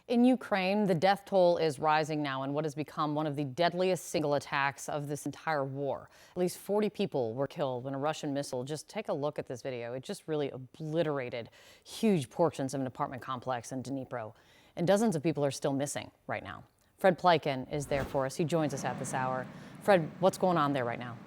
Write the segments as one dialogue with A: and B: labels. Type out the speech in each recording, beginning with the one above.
A: In Ukraine, the death toll is rising now in what has become one of the deadliest single attacks of this entire war. At least 40 people were killed when a Russian missile, just take a look at this video. It just really obliterated huge portions of an apartment complex in Dnipro. And dozens of people are still missing right now. Fred Pleiken is there for us. He joins us at this hour. Fred, what's going on there right now?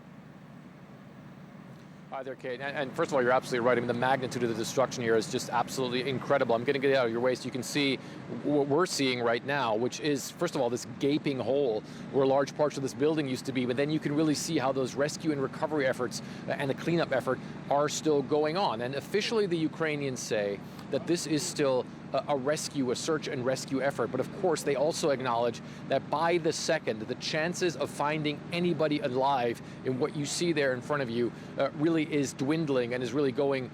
B: Hi there, Kate. And first of all, you're absolutely right. I mean, the magnitude of the destruction here is just absolutely incredible. I'm going to get out of your way so you can see what we're seeing right now, which is, first of all, this gaping hole where large parts of this building used to be. But then you can really see how those rescue and recovery efforts and the cleanup effort are still going on. And officially, the Ukrainians say that this is still a search and rescue effort. But of course, they also acknowledge that by the second, the chances of finding anybody alive in what you see there in front of you really is dwindling and is really going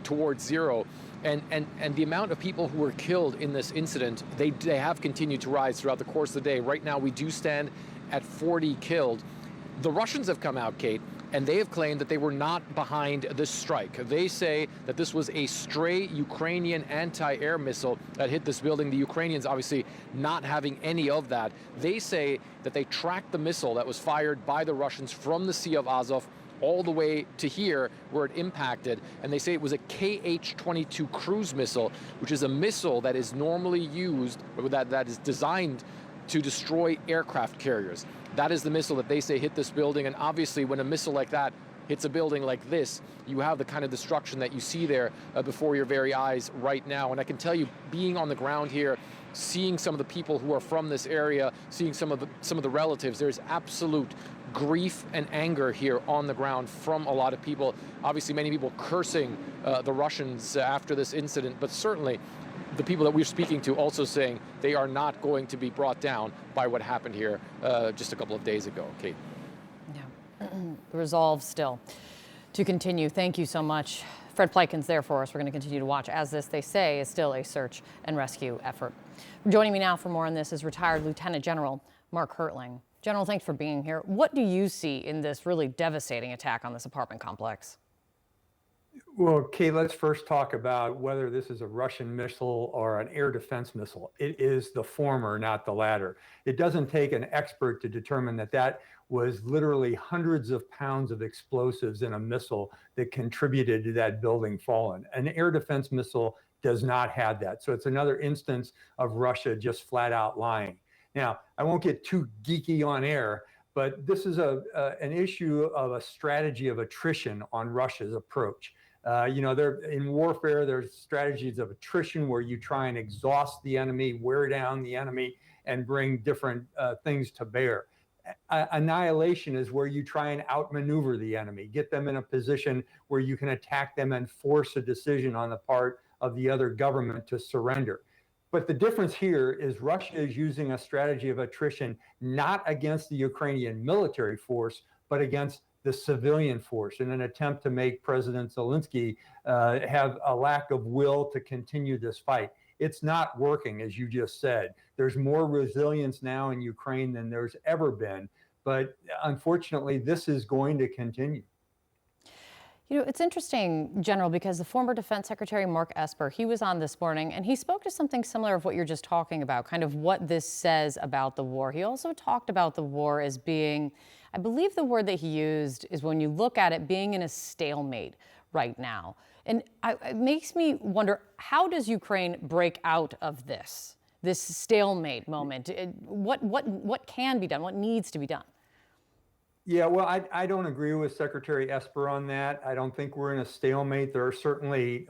B: towards zero. And the amount of people who were killed in this incident, they have continued to rise throughout the course of the day. Right now, we do stand at 40 killed. The Russians have come out, Kate, and they have claimed that they were not behind this strike. They say that this was a stray Ukrainian anti-air missile that hit this building. The Ukrainians obviously not having any of that. They say that they tracked the missile that was fired by the Russians from the Sea of Azov all the way to here where it impacted. And they say it was a Kh-22 cruise missile, which is a missile that is normally used, that is designed to destroy aircraft carriers. That is the missile that they say hit this building. And obviously, when a missile like that hits a building like this, you have the kind of destruction that you see there before your very eyes right now. And I can tell you, being on the ground here, seeing some of the people who are from this area, seeing some of the relatives, there's absolute grief and anger here on the ground from a lot of people. Obviously, many people cursing the Russians after this incident, but certainly the people that we're speaking to also saying they are not going to be brought down by what happened here just a couple of days ago. Kate.
A: Yeah, resolve still to continue. Thank you so much. Fred Pleiken's there for us. We're going to continue to watch as this, they say, is still a search and rescue effort. Joining me now for more on this is retired Lieutenant General Mark Hertling. General, thanks for being here. What do you see in this really devastating attack on this apartment complex?
C: Well, Kay, let's first talk about whether this is a Russian missile or an air defense missile. It is the former, not the latter. It doesn't take an expert to determine that that was literally hundreds of pounds of explosives in a missile that contributed to that building falling. An air defense missile does not have that. So it's another instance of Russia just flat out lying. Now, I won't get too geeky on air, but this is an issue of a strategy of attrition on Russia's approach. In warfare, there's strategies of attrition where you try and exhaust the enemy, wear down the enemy, and bring different things to bear. Annihilation is where you try and outmaneuver the enemy, get them in a position where you can attack them and force a decision on the part of the other government to surrender. But the difference here is Russia is using a strategy of attrition not against the Ukrainian military force, but against the civilian force in an attempt to make President Zelensky have a lack of will to continue this fight. It's not working, as you just said. There's more resilience now in Ukraine than there's ever been. But unfortunately, this is going to continue.
A: You know, it's interesting, General, because the former Defense Secretary Mark Esper, he was on this morning and he spoke to something similar of what you're just talking about, kind of what this says about the war. He also talked about the war as being, I believe the word that he used is when you look at it being in a stalemate right now. And it makes me wonder, how does Ukraine break out of this stalemate moment? What can be done? What needs to be done?
C: Yeah, well, I don't agree with Secretary Esper on that. I don't think we're in a stalemate. There are certainly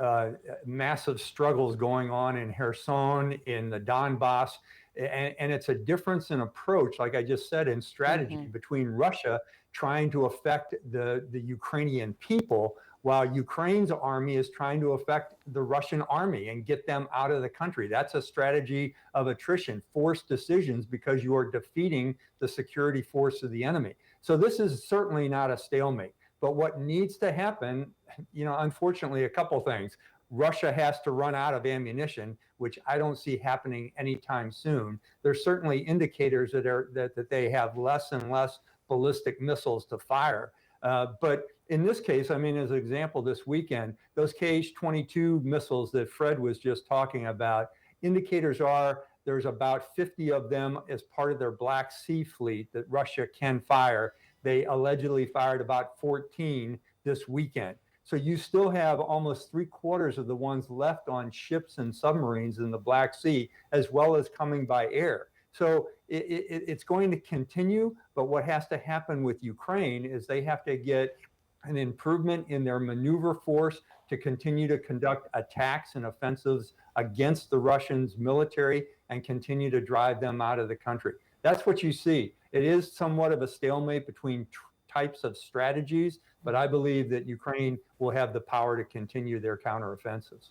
C: massive struggles going on in Kherson, in the Donbass, and it's a difference in approach, like I just said, in strategy between Russia trying to affect the Ukrainian people, while Ukraine's army is trying to affect the Russian army and get them out of the country. That's a strategy of attrition, forced decisions, because you are defeating the security force of the enemy. So this is certainly not a stalemate. But what needs to happen, unfortunately, a couple things. Russia has to run out of ammunition, which I don't see happening anytime soon. There's certainly indicators that they have less and less ballistic missiles to fire. But in this case, as an example, this weekend, those Kh-22 missiles that Fred was just talking about, Indicators are there's about 50 of them as part of their Black Sea fleet that Russia can fire. They allegedly fired about 14 this weekend. So you still have almost 3/4 of the ones left on ships and submarines in the Black Sea, as well as coming by air. So it's going to continue, but what has to happen with Ukraine is they have to get an improvement in their maneuver force to continue to conduct attacks and offensives against the Russians' military and continue to drive them out of the country. That's what you see. It is somewhat of a stalemate between types of strategies, but I believe that Ukraine will have the power to continue their counteroffensives.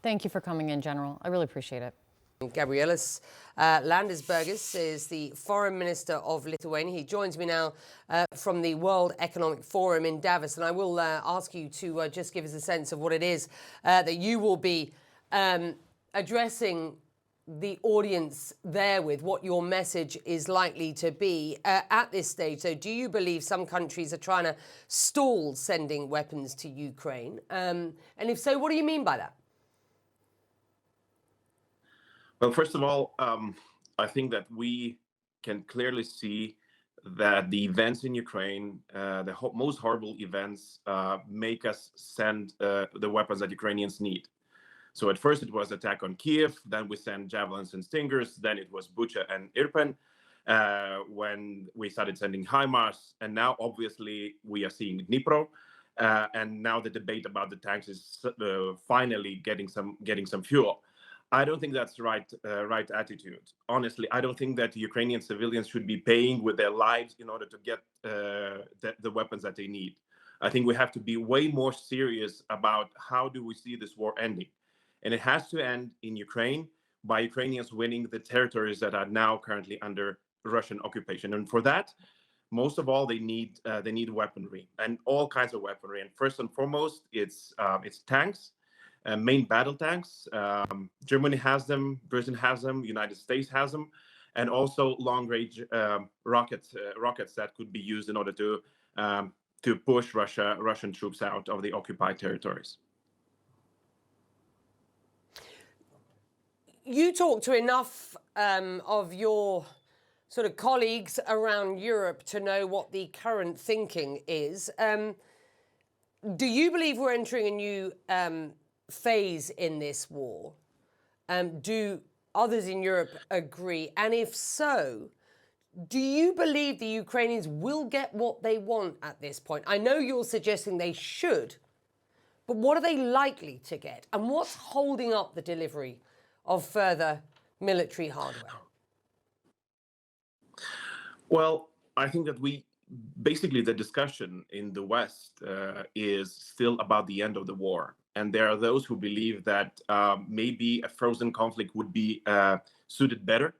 A: Thank you for coming in, General. I really appreciate it.
D: Gabrielius Landsbergis is the Foreign Minister of Lithuania. He joins me now from the World Economic Forum in Davos, and I will ask you to just give us a sense of what it is that you will be addressing the audience there with, what your message is likely to be at this stage. So do you believe some countries are trying to stall sending weapons to Ukraine? And if so, what do you mean by that?
E: Well, first of all, I think that we can clearly see that the events in Ukraine, the most horrible events, make us send the weapons that Ukrainians need. So at first it was attack on Kiev, then we sent javelins and stingers, then it was Bucha and Irpin, when we started sending HIMARS, and now obviously we are seeing Dnipro, and now the debate about the tanks is finally getting some fuel. I don't think that's the right attitude. Honestly, I don't think that Ukrainian civilians should be paying with their lives in order to get the weapons that they need. I think we have to be way more serious about how do we see this war ending. And it has to end in Ukraine by Ukrainians winning the territories that are now currently under Russian occupation. And for that, most of all, they need weaponry, and all kinds of weaponry. And first and foremost, it's tanks. Main battle tanks. Germany has them, Britain has them, United States has them, and also long-range rockets that could be used in order to push Russian troops out of the occupied territories.
D: You talk to enough of your sort of colleagues around Europe to know what the current thinking is. Do you believe we're entering a new phase in this war? Do others in Europe agree? And if so, do you believe the Ukrainians will get what they want at this point? I know you're suggesting they should, but what are they likely to get? And what's holding up the delivery of further military hardware?
E: Well, I think that basically the discussion in the West is still about the end of the war. And there are those who believe that maybe a frozen conflict would be suited better,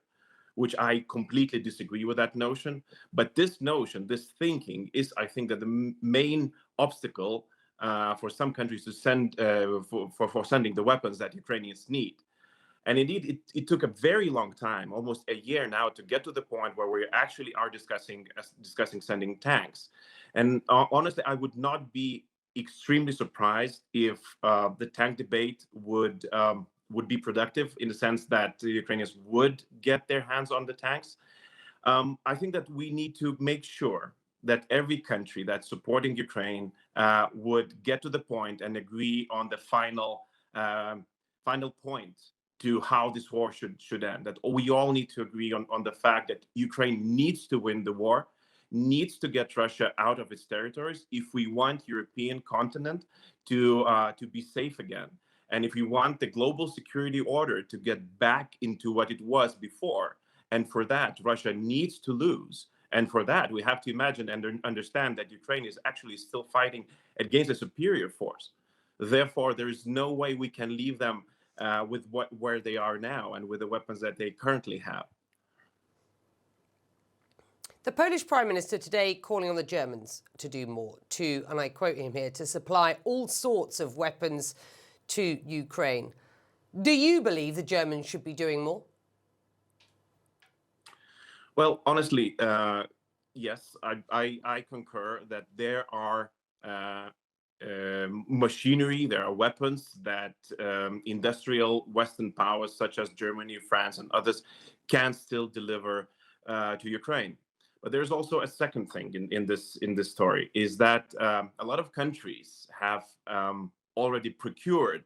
E: which I completely disagree with that notion. But this notion, this thinking is, I think, that the main obstacle for some countries to send for sending the weapons that Ukrainians need. And indeed, it took a very long time, almost a year now, to get to the point where we actually are discussing sending tanks. And honestly, I would not be extremely surprised if the tank debate would be productive, in the sense that the Ukrainians would get their hands on the tanks. I think that we need to make sure that every country that's supporting Ukraine would get to the point and agree on the final point to how this war should end. That we all need to agree on the fact that Ukraine needs to win the war, needs to get Russia out of its territories if we want European continent to be safe again. And if we want the global security order to get back into what it was before. And for that, Russia needs to lose. And for that, we have to imagine and understand that Ukraine is actually still fighting against a superior force. Therefore, there is no way we can leave them with where they are now and with the weapons that they currently have.
D: The Polish Prime Minister today calling on the Germans to do more, and I quote him here, to supply all sorts of weapons to Ukraine. Do you believe the Germans should be doing more?
E: Well, honestly, yes, I concur that there are machinery, there are weapons that industrial Western powers such as Germany, France, and others can still deliver to Ukraine. But there's also a second thing in this story, is that a lot of countries have already procured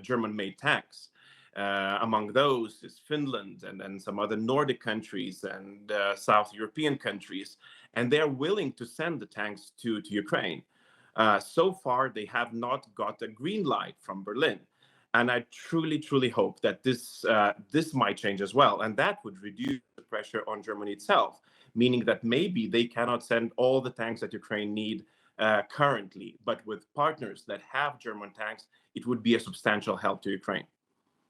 E: German-made tanks. Among those is Finland and some other Nordic countries and South European countries, and they're willing to send the tanks to Ukraine. So far, they have not got a green light from Berlin. And I truly, truly hope that this might change as well. And that would reduce the pressure on Germany itself, meaning that maybe they cannot send all the tanks that Ukraine need currently. But with partners that have German tanks, it would be a substantial help to Ukraine.